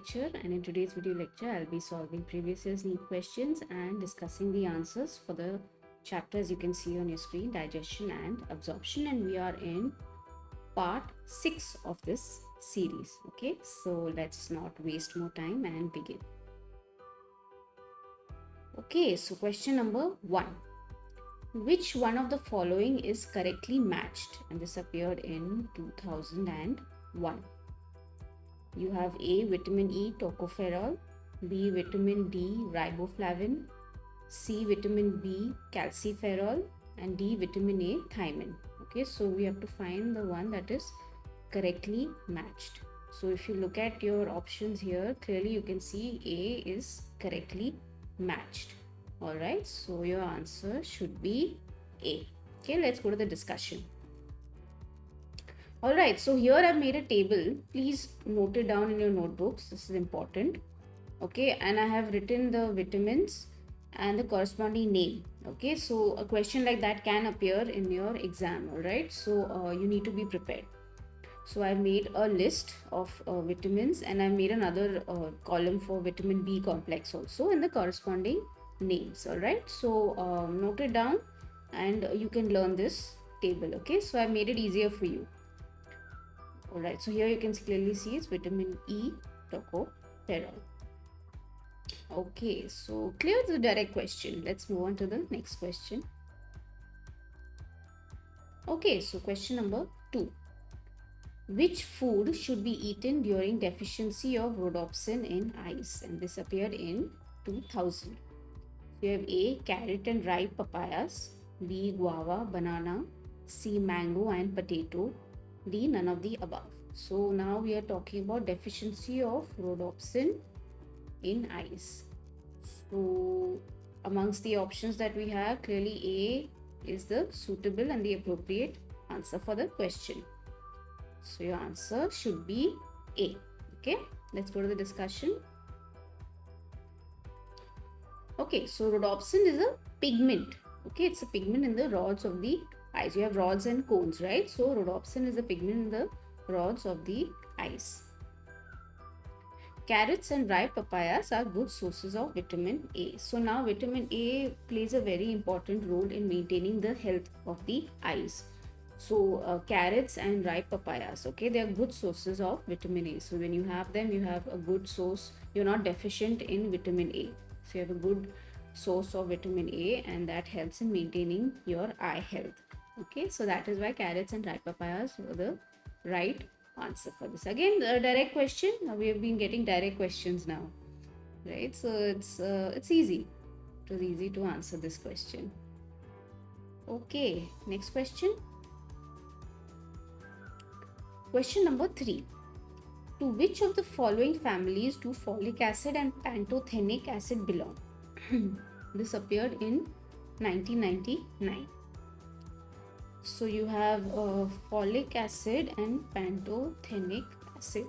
lecture, and in today's video lecture I'll be solving previous year's NEET questions and discussing the answers for the chapters you can see on your screen, digestion and absorption, and we are in part 6 of this series. Okay, so let's not waste more time and begin. Okay, so question number 1. Which one of the following is correctly matched? And this appeared in 2001. You have A. Vitamin E tocopherol, B. Vitamin D riboflavin, C. Vitamin B calciferol, and D. Vitamin A thiamine. Okay, so we have to find the one that is correctly matched. So if you look at your options here, clearly you can see A is correctly matched. Alright, so your answer should be A. Okay, let's go to the discussion. Alright, so here I've made a table. Please note it down in your notebooks. This is important. Okay, and I have written the vitamins and the corresponding name. Okay, so a question like that can appear in your exam. Alright, so you need to be prepared. So I've made a list of vitamins, and I've made another column for vitamin B complex also, and the corresponding names. Alright, so note it down and you can learn this table. Okay, so I've made it easier for you. Alright, so here you can clearly see it's vitamin E tocopherol. Okay, so clear the direct question. Let's move on to the next question. Okay, so question number 2. Which food should be eaten during deficiency of rhodopsin in ice? And this appeared in 2000. You have A. Carrot and ripe papayas, B. Guava, banana, C. Mango and potato, D. None of the above. So now we are talking about deficiency of rhodopsin in ice. So amongst the options that we have, clearly A is the suitable and the appropriate answer for the question. So your answer should be A. Okay, let's go to the discussion. Okay, so rhodopsin is a pigment. Okay, it's a pigment in the rods of the ice. You have rods and cones, right? So rhodopsin is a pigment in the rods of the ice. Carrots and ripe papayas are good sources of vitamin A. So now vitamin A plays a very important role in maintaining the health of the eyes. So carrots and ripe papayas, okay, they are good sources of vitamin A. So when you have them, you have a good source. You're not deficient in vitamin A. So you have a good source of vitamin A, and that helps in maintaining your eye health. Okay, so that is why carrots and ripe papayas were the right answer for this. Again, a direct question. We have been getting direct questions now, right? So it's easy. It was easy to answer this question. Okay, next question. Question number 3. To which of the following families do folic acid and pantothenic acid belong? This appeared in 1999. So you have folic acid and pantothenic acid.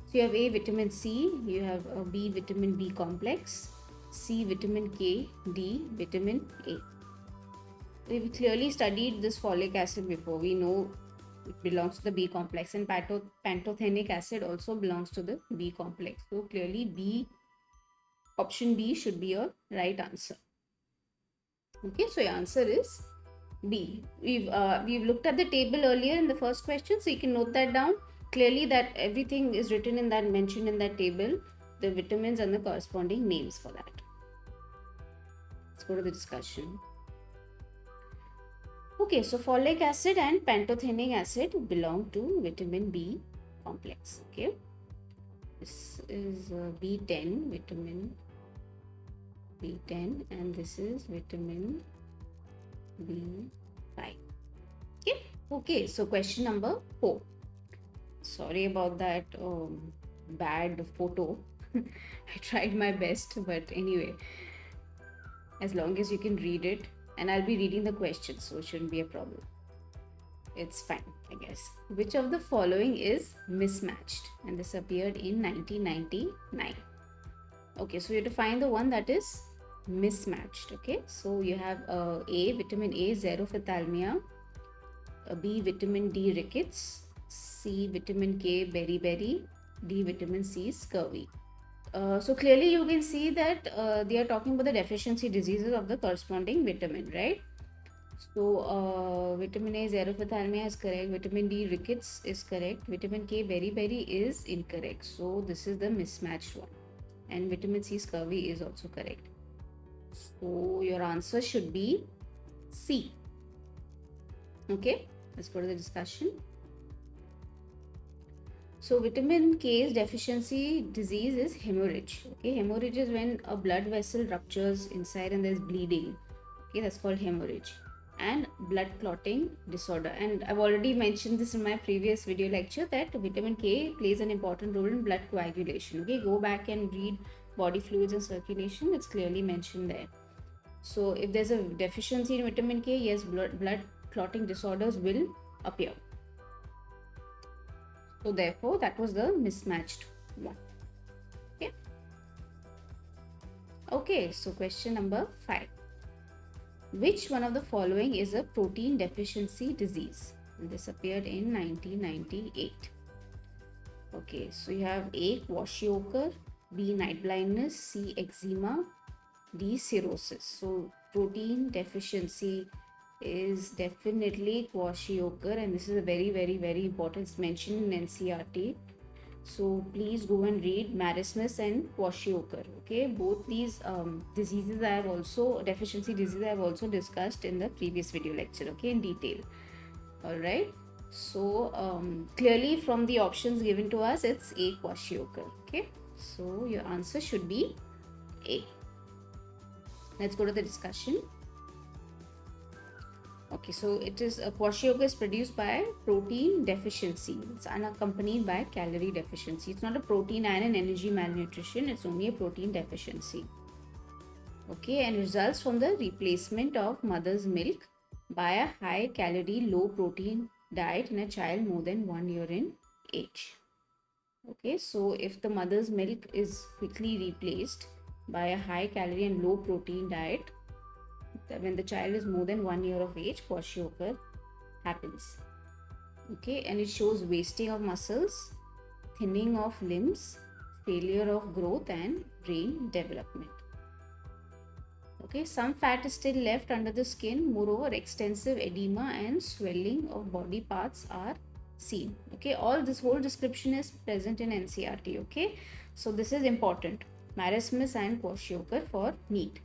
So you have A. vitamin C, you have B. vitamin B complex, C. vitamin K, D. vitamin A. We've clearly studied this folic acid before. We know it belongs to the B complex, and pantothenic acid also belongs to the B complex. So clearly B, option B should be your right answer. Okay, so your answer is B. We've looked at the table earlier in the first question, so you can note that down. Clearly that everything is written in that, mentioned in that table, the vitamins and the corresponding names for that. Let's go to the discussion. Okay, so folic acid and pantothenic acid belong to vitamin B complex. Okay, this is B10, vitamin B10, and this is vitamin B5. Okay, so question number 4. Sorry about that bad photo. I tried my best, but anyway, as long as you can read it, and I'll be reading the questions, so it shouldn't be a problem. It's fine, I guess. Which of the following is mismatched? And this appeared in 1999. Okay, so you have to find the one that is mismatched. Okay, so you have A. vitamin A xerophthalmia, B. vitamin D rickets, C. vitamin K beriberi, D. Vitamin C, scurvy. So clearly you can see that they are talking about the deficiency diseases of the corresponding vitamin, right? So vitamin A, xerophthalmia is correct. Vitamin D, rickets is correct. Vitamin K, beriberi is incorrect. So this is the mismatched one. And vitamin C, scurvy is also correct. So your answer should be C. Okay, let's go to the discussion. So vitamin K's deficiency disease is hemorrhage. Okay, hemorrhage is when a blood vessel ruptures inside and there's bleeding. Okay, that's called hemorrhage. And blood clotting disorder. And I've already mentioned this in my previous video lecture that vitamin K plays an important role in blood coagulation. Okay, go back and read body fluids and circulation. It's clearly mentioned there. So if there's a deficiency in vitamin K, yes, blood clotting disorders will appear. So therefore, that was the mismatched one. Okay. Okay, so question number 5. Which one of the following is a protein deficiency disease? And this appeared in 1998. Okay, so you have A. Kwashiorkor, B. Night blindness, C. Eczema, D. Cirrhosis. So protein deficiency is definitely Kwashiorkor, and this is a very important. It's mentioned in NCERT. So please go and read marasmus and Kwashiorkor. Okay, both these diseases I have also deficiency diseases I have also discussed in the previous video lecture. Okay, in detail. All right. So clearly from the options given to us, it's A. Kwashiorkor. Okay, so your answer should be A. Let's go to the discussion. Okay, so it is Kwashiorkor is produced by protein deficiency. It's unaccompanied by calorie deficiency. It's not a protein and an energy malnutrition. It's only a protein deficiency. Okay, and results from the replacement of mother's milk by a high calorie, low protein diet in a child more than 1 year in age. Okay, so if the mother's milk is quickly replaced by a high calorie and low protein diet, when the child is more than 1 year of age, Kwashiorkor happens. Okay, and it shows wasting of muscles, thinning of limbs, failure of growth, and brain development. Okay, some fat is still left under the skin. Moreover, extensive edema and swelling of body parts are seen. Okay, all this whole description is present in NCERT. Okay, so this is important. Marasmus and Kwashiorkor for NEET.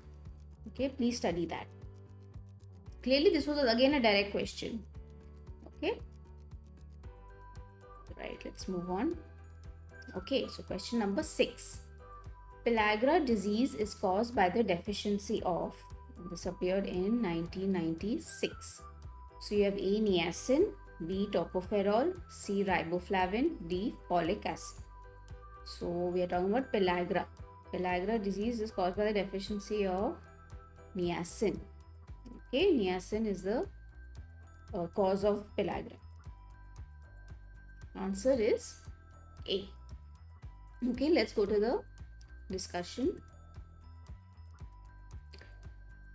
Okay, please study that. Clearly, this was again a direct question. Okay. Right, let's move on. Okay, so question number 6. Pellagra disease is caused by the deficiency of, this appeared in 1996. So you have A. niacin, B. tocopherol, C. riboflavin, D. folic acid. So we are talking about pellagra. Pellagra disease is caused by the deficiency of niacin. Okay, niacin is the cause of pellagra. Answer is A. Okay, let's go to the discussion.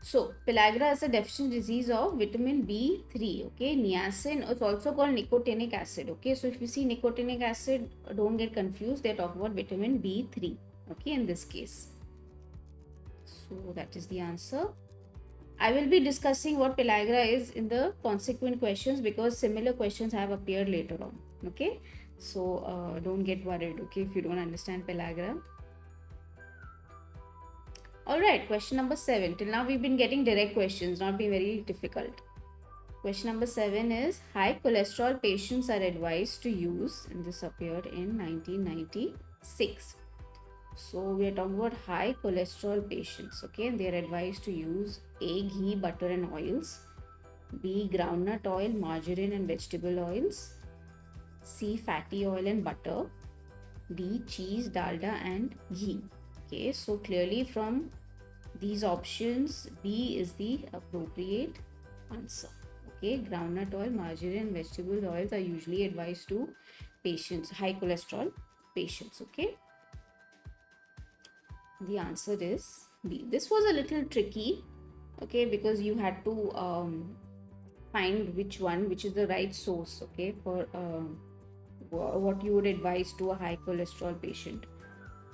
So pellagra is a deficient disease of vitamin B3. Okay, niacin is also called nicotinic acid. Okay, so if you see nicotinic acid, don't get confused. They're talking about vitamin B3. Okay, in this case. So that is the answer. I will be discussing what pellagra is in the consequent questions because similar questions have appeared later on. Okay, so don't get worried. Okay, if you don't understand pellagra. Alright, question number 7. Till now we've been getting direct questions, not been very difficult. Question number 7 is high cholesterol patients are advised to use, and this appeared in 1996. So we are talking about high cholesterol patients, okay, and they are advised to use A. ghee, butter and oils, B. groundnut oil, margarine and vegetable oils, C. fatty oil and butter, D. cheese, dalda and ghee. Okay, so clearly from these options, B is the appropriate answer. Okay, groundnut oil, margarine, and vegetable oils are usually advised to patients, high cholesterol patients. Okay, the answer is B. This was a little tricky, okay, because you had to find which is the right source, okay, for what you would advise to a high cholesterol patient.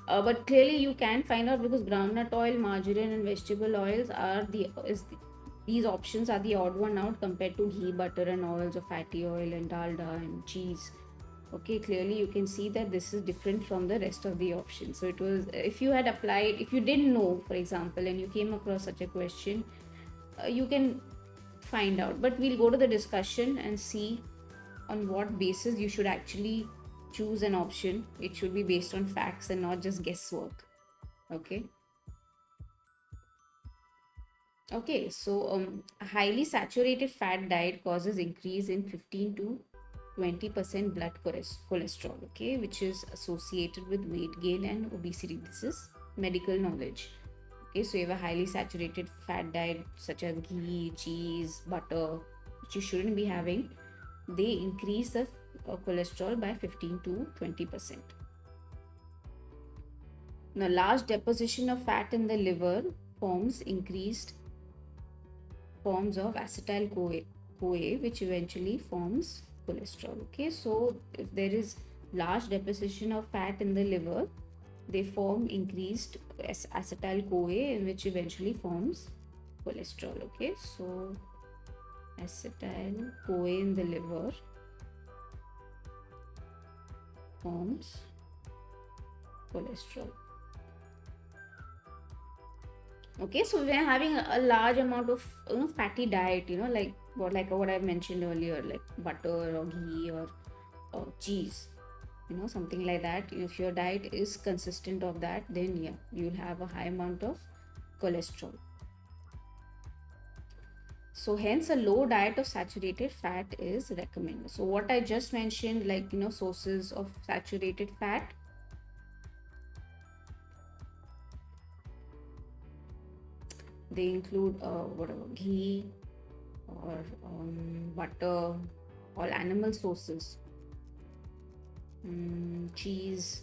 But clearly you can find out, because groundnut oil, margarine, and vegetable oils are these options are the odd one out compared to ghee, butter, and oils of fatty oil and dalda and cheese. Okay, clearly you can see that this is different from the rest of the options. So it was, if you had applied, if you didn't know, for example, and you came across such a question, you can find out. But we'll go to the discussion and see on what basis you should actually choose an option. It should be based on facts and not just guesswork. Okay. Okay, so a highly saturated fat diet causes increase in 15 to 20% blood cholesterol, okay, which is associated with weight gain and obesity. This is medical knowledge. Okay, so you have a highly saturated fat diet such as ghee, cheese, butter, which you shouldn't be having. They increase the cholesterol by 15 to 20%. Now, large deposition of fat in the liver forms increased forms of acetyl CoA, which eventually forms cholesterol. Okay, so if there is large deposition of fat in the liver, they form increased acetyl CoA, which eventually forms cholesterol. Okay, so acetyl CoA in the liver forms cholesterol. Okay, so we're having a large amount of fatty diet, like what I mentioned earlier, like butter or ghee or cheese, something like that. If your diet is consistent of that, then yeah, you'll have a high amount of cholesterol. So hence a low diet of saturated fat is recommended. So what I just mentioned, like sources of saturated fat, they include whatever ghee or butter, all animal sources, cheese.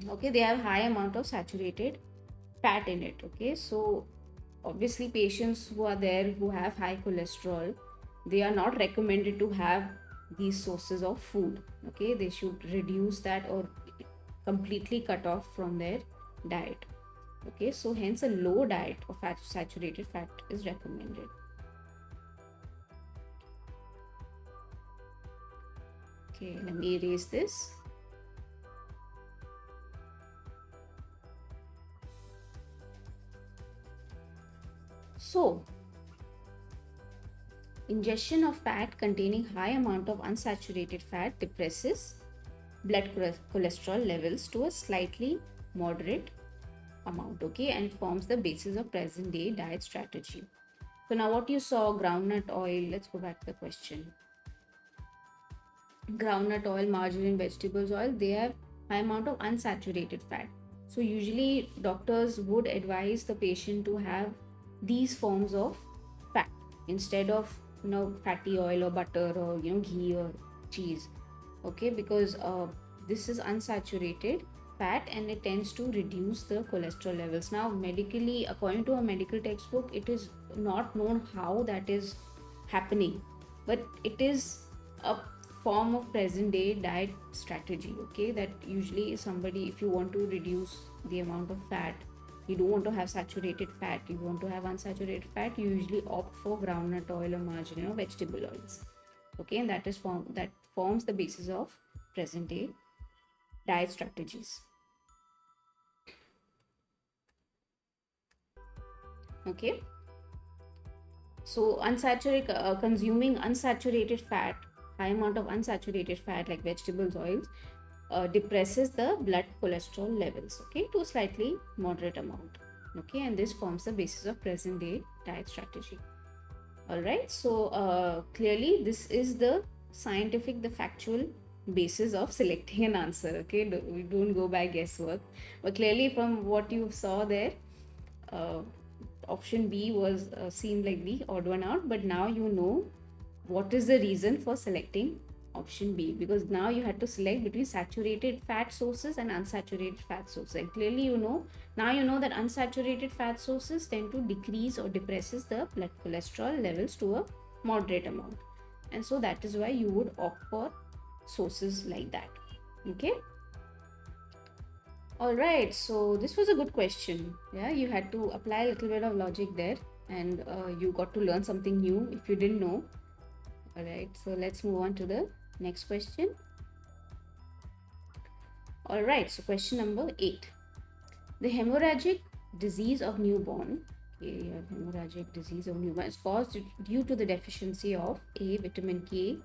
Okay, they have high amount of saturated fat in it. Okay, so obviously patients who are there who have high cholesterol, they are not recommended to have these sources of food. Okay, they should reduce that or completely cut off from their diet. Okay, so hence a low diet of saturated fat is recommended. Okay, let me erase this. So, ingestion of fat containing high amount of unsaturated fat depresses blood cholesterol levels to a slightly moderate amount, okay, and forms the basis of present day diet strategy. So now what you saw, groundnut oil, let's go back to the question. Groundnut oil, margarine, vegetables oil, they have high amount of unsaturated fat. So usually doctors would advise the patient to have these forms of fat instead of fatty oil or butter or ghee or cheese. Okay, because this is unsaturated fat and it tends to reduce the cholesterol levels. Now medically, according to a medical textbook, it is not known how that is happening, but it is a form of present day diet strategy. Okay, that usually somebody, if you want to reduce the amount of fat, you don't want to have saturated fat, you want to have unsaturated fat, you usually opt for groundnut oil or margarine or vegetable oils. Okay, and that forms the basis of present day diet strategies. Okay, so consuming unsaturated fat, high amount of unsaturated fat like vegetables oils, depresses the blood cholesterol levels, okay, to a slightly moderate amount. Okay, and this forms the basis of present day diet strategy. All right, so clearly this is the scientific, the factual basis of selecting an answer. Okay, we don't go by guesswork, but clearly from what you saw there, option B was seemed like the odd one out, but now you know what is the reason for selecting option B, because now you had to select between saturated fat sources and unsaturated fat sources, and clearly now you know that unsaturated fat sources tend to decrease or depresses the blood cholesterol levels to a moderate amount, and so that is why you would opt for sources like that. Okay. All right, so this was a good question. Yeah, you had to apply a little bit of logic there, and you got to learn something new if you didn't know. All right, so let's move on to the next question. All right, so question number 8. The hemorrhagic disease of newborn, okay, hemorrhagic disease of newborn is caused due to the deficiency of A, vitamin K,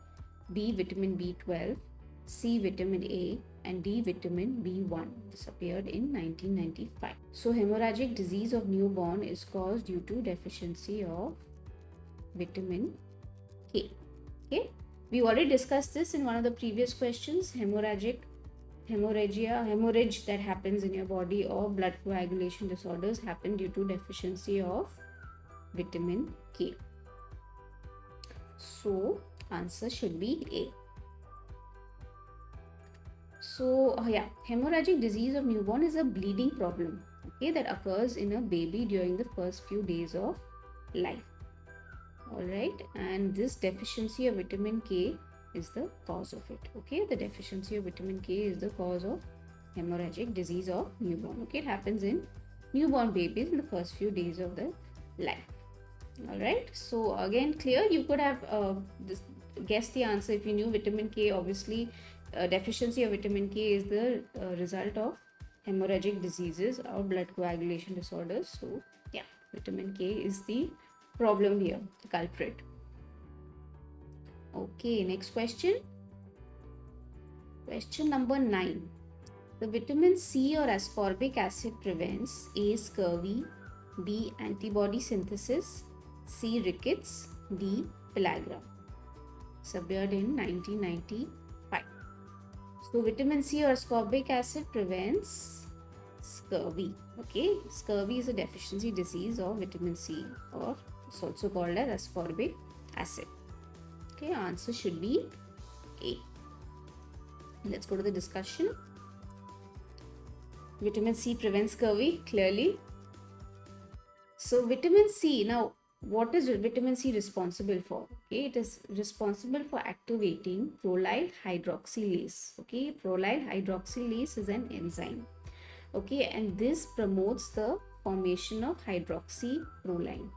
B, vitamin B12, C, vitamin A, and D, vitamin B1. This appeared in 1995. So hemorrhagic disease of newborn is caused due to deficiency of vitamin K. Okay, we already discussed this in one of the previous questions. Hemorrhage that happens in your body, or blood coagulation disorders happen due to deficiency of vitamin K. So answer should be A. So hemorrhagic disease of newborn is a bleeding problem, okay, that occurs in a baby during the first few days of life. All right, and this deficiency of vitamin K is the cause of it. Okay, the deficiency of vitamin K is the cause of hemorrhagic disease of newborn. Okay, it happens in newborn babies in the first few days of the life. All right, so again, clear, you could have guessed the answer if you knew vitamin K. Obviously, deficiency of vitamin K is the result of hemorrhagic diseases or blood coagulation disorders. So yeah, vitamin K is the problem here, the culprit. Okay, next question. Question number 9. The vitamin C or ascorbic acid prevents A, scurvy, B, antibody synthesis, C, rickets, D, pellagra. It's appeared in 1995. So vitamin C or ascorbic acid prevents scurvy. Okay, scurvy is a deficiency disease of vitamin C, or it's also called as ascorbic acid. Okay, answer should be A. Let's go to the discussion. Vitamin C prevents scurvy, clearly. So vitamin C, now what is vitamin C responsible for? Okay, it is responsible for activating prolyl hydroxylase. Okay, prolyl hydroxylase is an enzyme. Okay, and this promotes the formation of hydroxyproline.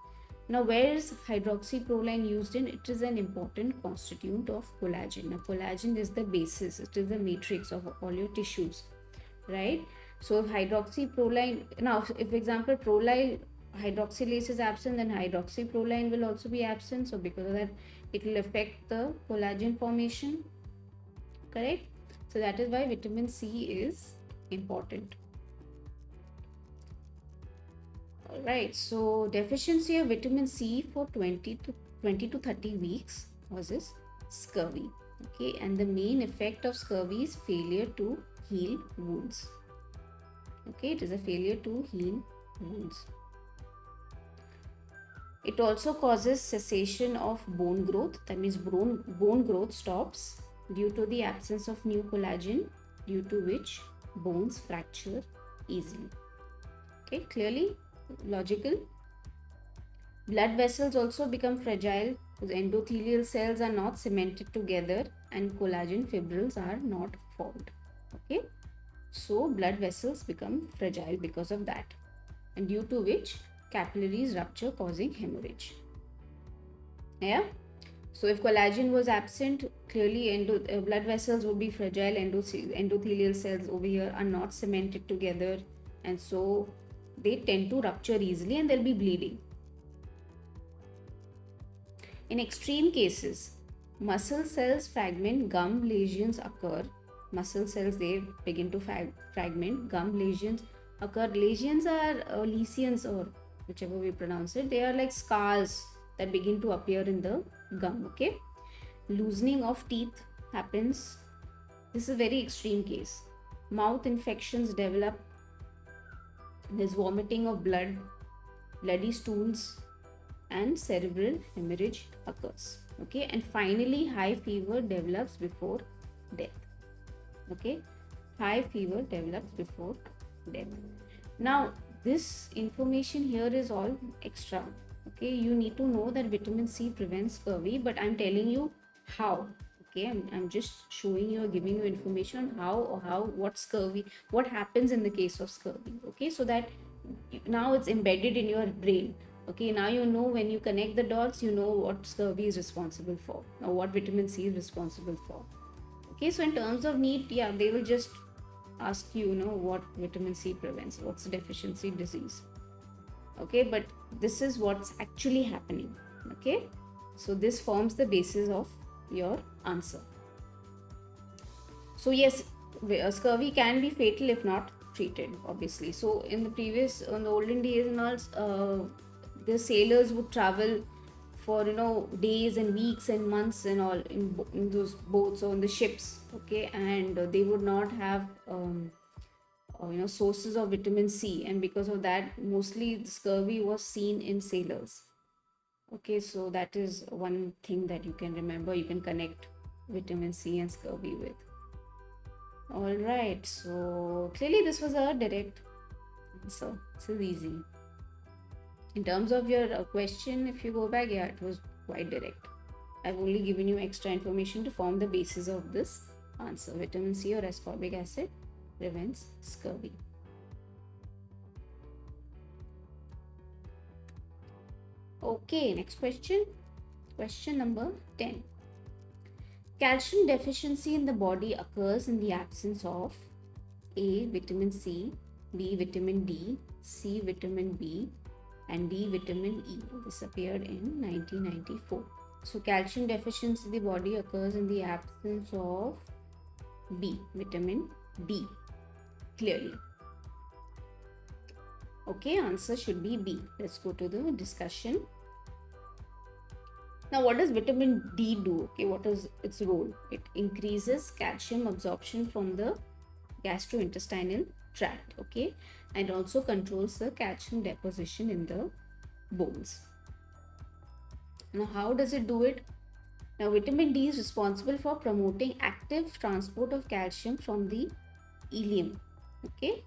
Now, where is hydroxyproline used in? It is an important constituent of collagen. Now, collagen is the basis, it is the matrix of all your tissues, right? So, if hydroxyproline, now, if for example, prolyl hydroxylase is absent, then hydroxyproline will also be absent. So, because of that, it will affect the collagen formation, correct? So, that is why vitamin C is important. Right, so deficiency of vitamin C for 20 to 30 weeks causes scurvy. Okay, and the main effect of scurvy is failure to heal wounds. Okay, it is a failure to heal wounds. It also causes cessation of bone growth. That means bone growth stops due to the absence of new collagen, due to which bones fracture easily. Okay, clearly logical. Blood vessels also become fragile because endothelial cells are not cemented together and collagen fibrils are not formed. Okay, so blood vessels become fragile because of that, and due to which capillaries rupture, causing hemorrhage. Yeah, so if collagen was absent, clearly blood vessels would be fragile. Endothelial cells over here are not cemented together, and so they tend to rupture easily and there'll be bleeding. In extreme cases, muscle cells fragment, gum lesions occur. Muscle cells, they begin to fragment, gum lesions occur. Lesions are lesions, or whichever we pronounce it, they are like scars that begin to appear in the gum. Okay, loosening of teeth happens. This is a very extreme case. Mouth infections develop. There's vomiting of blood, bloody stools, and cerebral hemorrhage occurs. Okay, and finally high fever develops before death. Okay, high fever develops before death. Now this information here is all extra. Okay, you need to know that vitamin C prevents scurvy, but I'm telling you how. Okay, I'm just showing you or giving you information on how what scurvy, what happens in the case of scurvy. Okay, so that now it's embedded in your brain. Okay, now you know, when you connect the dots, you know what scurvy is responsible for, or what vitamin C is responsible for. Okay, so in terms of need, yeah, they will just ask you, what vitamin C prevents, what's the deficiency disease. Okay, but this is what's actually happening. Okay, so this forms the basis of your answer. So yes, scurvy can be fatal if not treated, obviously. So in the olden days and all, the sailors would travel for days and weeks and months and all in those boats or in the ships. Okay, and they would not have sources of vitamin C, and because of that, mostly the scurvy was seen in sailors. Okay, so that is one thing that you can remember, you can connect vitamin C and scurvy with. All right, so clearly this was a direct answer. This is easy. In terms of your question, if you go back, yeah, it was quite direct. I've only given you extra information to form the basis of this answer. Vitamin C or ascorbic acid prevents scurvy. Okay, next question. Question number 10. Calcium deficiency in the body occurs in the absence of A. Vitamin C, B. Vitamin D, C. Vitamin B, and D. Vitamin E. This appeared in 1994. So calcium deficiency in the body occurs in the absence of B. Vitamin D. Clearly. Okay, answer should be B. Let's go to the discussion. Now, what does vitamin D do? Okay, what is its role? It increases calcium absorption from the gastrointestinal tract. Okay, and also controls the calcium deposition in the bones. Now, how does it do it? Now, vitamin D is responsible for promoting active transport of calcium from the ileum. Okay,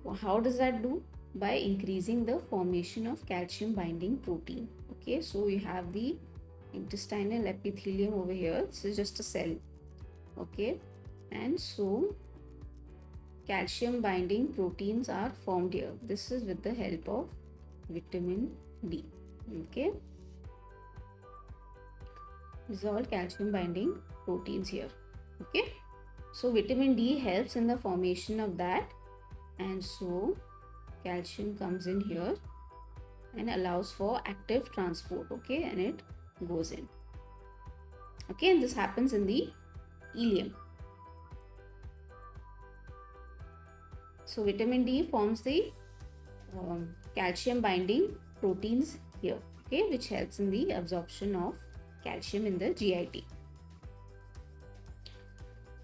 well, how does that do? By increasing the formation of calcium binding protein. Okay, so you have the intestinal epithelium over here. This is just a cell. Okay, and so calcium binding proteins are formed here. This is with the help of vitamin D. Okay, these are all calcium binding proteins here. Okay, so vitamin D helps in the formation of that, and so calcium comes in here and allows for active transport. Okay, and it goes in. Okay, and this happens in the ileum. So vitamin D forms the calcium binding proteins here, okay, which helps in the absorption of calcium in the GIT.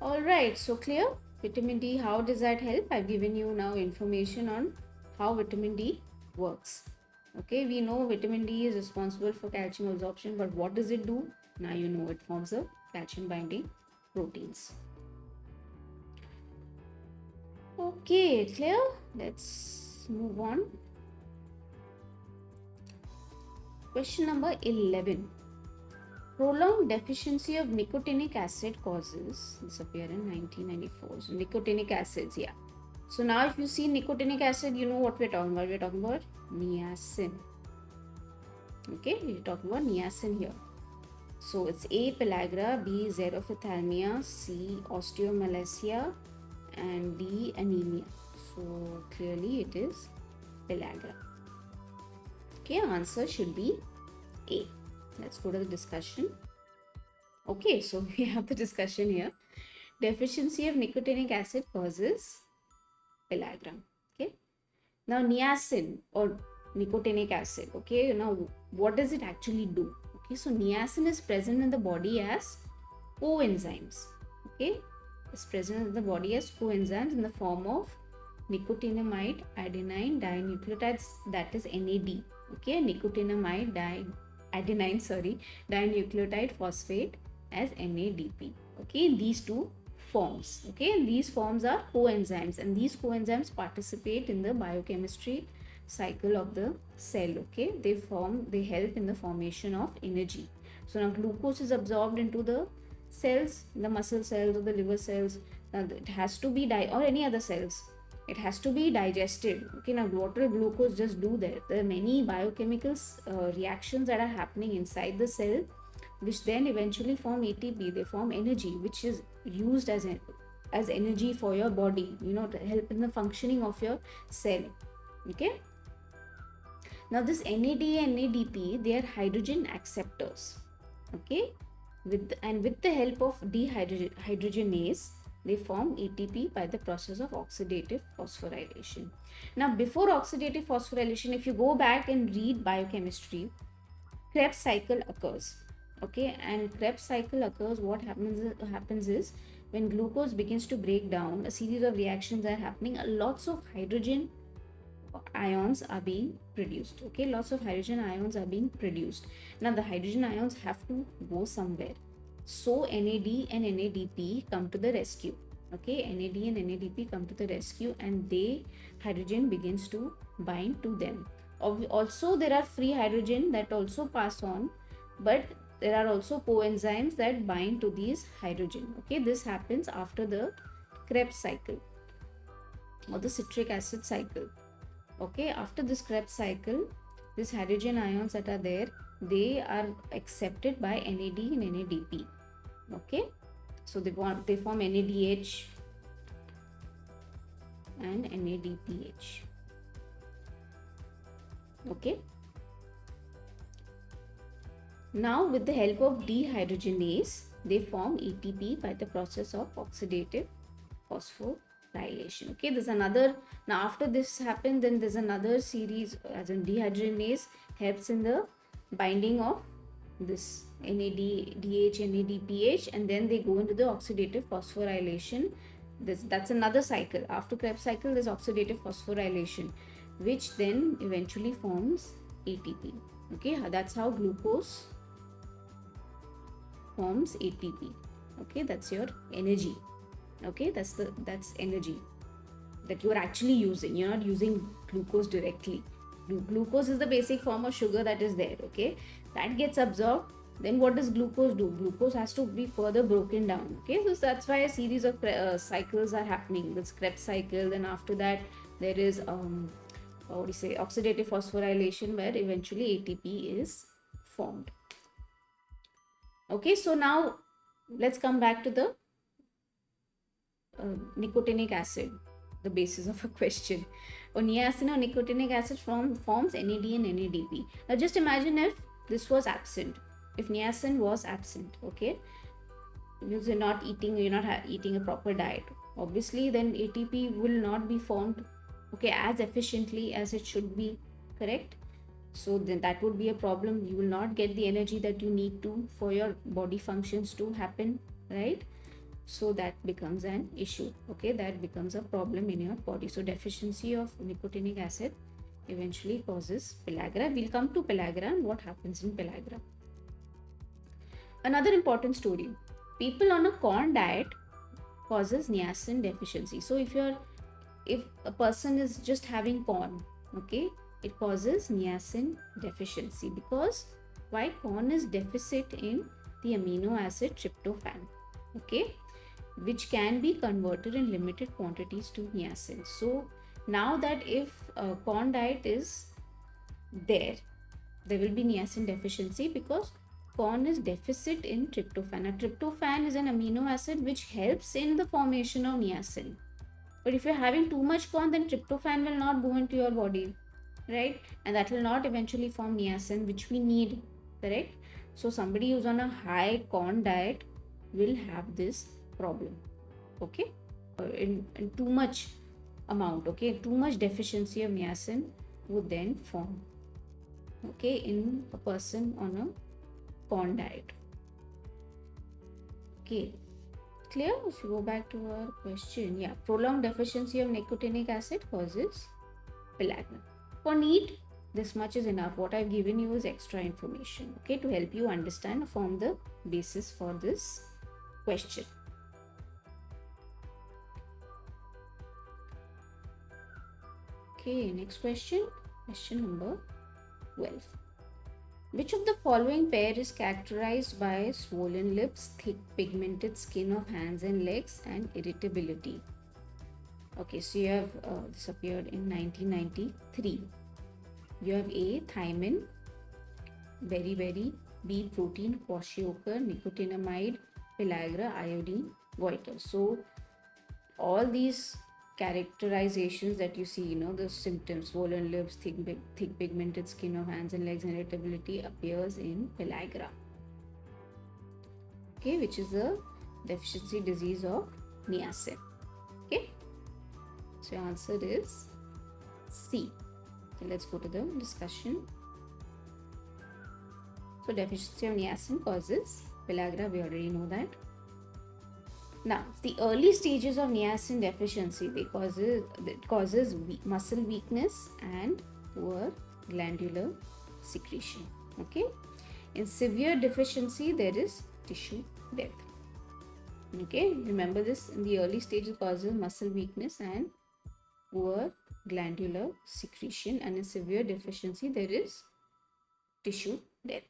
All right, so clear? Vitamin D, how does that help? I've given you now information on how vitamin D works. Okay, we know vitamin D is responsible for calcium absorption, but what does it do? Now you know, it forms a calcium binding proteins. Okay, clear? Let's move on. Question number 11. Prolonged deficiency of nicotinic acid causes, this appeared in 1994. So nicotinic acids, yeah. So now if you see nicotinic acid, you know what we're talking about. We're talking about niacin. Okay, we're talking about niacin here. So it's A. pellagra, B. xerophthalmia, C. osteomalacia, and D. anemia. So clearly it is pellagra. Okay, answer should be A. Let's go to the discussion. Okay, so we have the discussion here. Deficiency of nicotinic acid causes pellagra. Okay, now niacin or nicotinic acid. Okay, now what does it actually do? Okay, so niacin is present in the body as coenzymes. Okay, it's present in the body as coenzymes in the form of nicotinamide adenine dinucleotides, that is NAD. Okay, nicotinamide dinucleotide phosphate as NADP. Okay, these two forms. Okay, and these forms are coenzymes, and these coenzymes participate in the biochemistry cycle of the cell. Okay, they help in the formation of energy. So now glucose is absorbed into the cells, the muscle cells or the liver cells. Now it has to be or any other cells. It has to be digested. Okay, now what will glucose just do there? There are many biochemical reactions that are happening inside the cell, which then eventually form ATP. They form energy, which is used as energy for your body, to help in the functioning of your cell. Okay. Now this NAD and NADP, they are hydrogen acceptors. Okay. With the help of dehydrogenase, they form ATP by the process of oxidative phosphorylation. Now before oxidative phosphorylation, if you go back and read biochemistry, Krebs cycle occurs. Okay, and Krebs cycle occurs. What happens is when glucose begins to break down, a series of reactions are happening. Lots of hydrogen ions are being produced. Okay, lots of hydrogen ions are being produced. Now the hydrogen ions have to go somewhere, so NAD and NADP come to the rescue. Okay, NAD and NADP come to the rescue, and hydrogen begins to bind to them. Also there are free hydrogen that also pass on, but there are also coenzymes that bind to these hydrogen. Okay, this happens after the Krebs cycle or the citric acid cycle. Okay, after this Krebs cycle, these hydrogen ions that are there, they are accepted by NAD and NADP. Okay, so they form NADH and NADPH. Okay, now with the help of dehydrogenase, they form ATP by the process of oxidative phosphorylation. Okay, there's another, now after this happened, then there's another series, as in dehydrogenase helps in the binding of this NADH, NADPH, and then they go into the oxidative phosphorylation. That's another cycle. After Krebs cycle, there's oxidative phosphorylation, which then eventually forms ATP. Okay, that's how glucose forms ATP. Okay, that's your energy. Okay, that's energy that you're actually using. You're not using glucose directly. Glucose is the basic form of sugar that is there. Okay, that gets absorbed. Then what does glucose do? Glucose has to be further broken down. Okay, so that's why a series of cycles are happening. This Krebs cycle, then after that there is oxidative phosphorylation, where eventually ATP is formed. Okay, so now let's come back to the nicotinic acid, the basis of a question. Niacin or nicotinic acid forms NAD and NADP. Now just imagine if this was absent, if niacin was absent. Okay, because you're not eating a proper diet, obviously then ATP will not be formed, okay, as efficiently as it should be, correct? So then that would be a problem. You will not get the energy that you need to for your body functions to happen, right? So that becomes an issue. Okay, that becomes a problem in your body. So deficiency of nicotinic acid eventually causes pellagra. We'll come to pellagra and what happens in pellagra. Another important story: people on a corn diet causes niacin deficiency. So if a person is just having corn, okay, it causes niacin deficiency, because why? Corn is deficit in the amino acid tryptophan, okay, which can be converted in limited quantities to niacin. So now that if corn diet is there will be niacin deficiency, because corn is deficit in tryptophan. Now, tryptophan is an amino acid which helps in the formation of niacin. But if you're having too much corn, then tryptophan will not go into your body, right? And that will not eventually form niacin, which we need, correct? So somebody who's on a high corn diet will have this problem, okay, in too much amount, okay, too much deficiency of niacin would then form, okay, in a person on a corn diet. Okay, clear? If you go back to our question, yeah, prolonged deficiency of nicotinic acid causes pellagra. For NEET, this much is enough. What I've given you is extra information, okay, to help you understand and form the basis for this question. Okay, next question number 12. Which of the following pair is characterized by swollen lips, thick pigmented skin of hands and legs, and irritability? Okay, so you have this appeared in 1993. You have A. Thiamine, beriberi, B. Protein, kwashiorkor, nicotinamide, pellagra, iodine, goiter. So all these characterizations that you see, the symptoms, swollen lips, thick pigmented skin of hands and legs, and irritability appears in pellagra. Okay, which is a deficiency disease of niacin. Okay, so your answer is C. Okay, let's go to the discussion. So deficiency of niacin causes pellagra, we already know that. Now, the early stages of niacin deficiency, it causes muscle weakness and poor glandular secretion. Okay, in severe deficiency, there is tissue death. Okay, remember this, in the early stage it causes muscle weakness and poor glandular secretion, and in severe deficiency there is tissue death.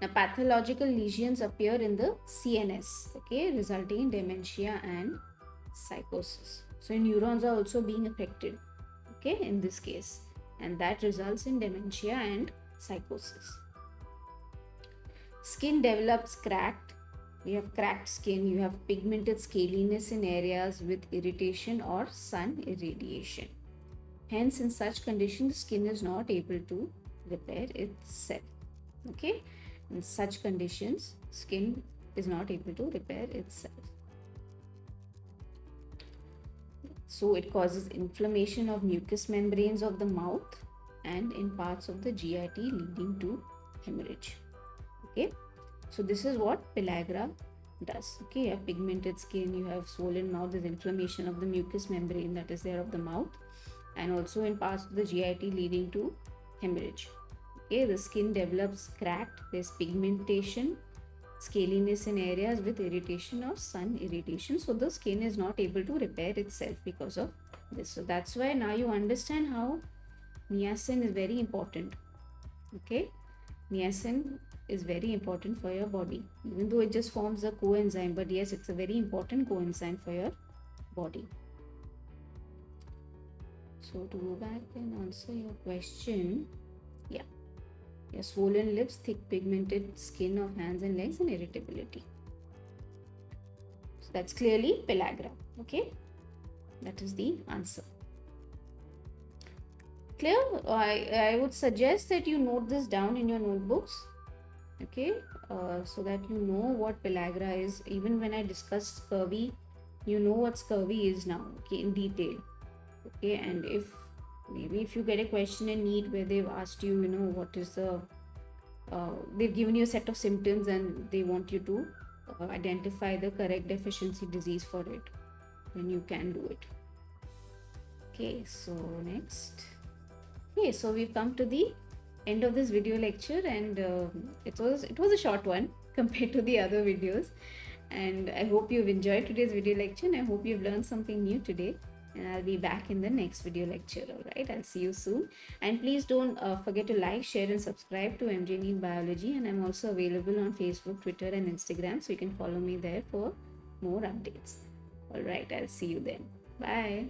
Now, pathological lesions appear in the CNS, okay, resulting in dementia and psychosis. So neurons are also being affected, okay, in this case, and that results in dementia and psychosis. Skin develops cracked. You have cracked skin, you have pigmented scaliness in areas with irritation or sun irradiation. Hence, in such conditions, the skin is not able to repair itself. Okay, in such conditions, skin is not able to repair itself. So it causes inflammation of mucous membranes of the mouth and in parts of the GIT, leading to hemorrhage. Okay, so this is what pellagra does. Okay, you have pigmented skin, you have swollen mouth, there's inflammation of the mucous membrane that is there of the mouth, and also in parts of the GIT, leading to hemorrhage. Okay, the skin develops cracked, there's pigmentation, scaliness in areas with irritation or sun irritation. So the skin is not able to repair itself because of this. So that's why now you understand how niacin is very important. Okay, niacin is very important for your body, even though it just forms a coenzyme, but yes, it's a very important coenzyme for your body. So to go back and answer your question, yeah, your swollen lips, thick pigmented skin of hands and legs, and irritability. So that's clearly pellagra. Okay, that is the answer. Clear? I would suggest that you note this down in your notebooks. Okay, so that you know what pellagra is. Even when I discussed scurvy, you know what scurvy is now, okay, in detail. Okay, and if you get a question in NEET where they've asked you, what is the they've given you a set of symptoms and they want you to identify the correct deficiency disease for it, then you can do it. Okay, so next. Okay, so we've come to the end of this video lecture, and it was a short one compared to the other videos, and I hope you've enjoyed today's video lecture, and I hope you've learned something new today, and I'll be back in the next video lecture. All right, I'll see you soon, and please don't forget to like, share and subscribe to MJ NEET Biology, and I'm also available on Facebook, Twitter and Instagram, so you can follow me there for more updates. All right, I'll see you then. Bye.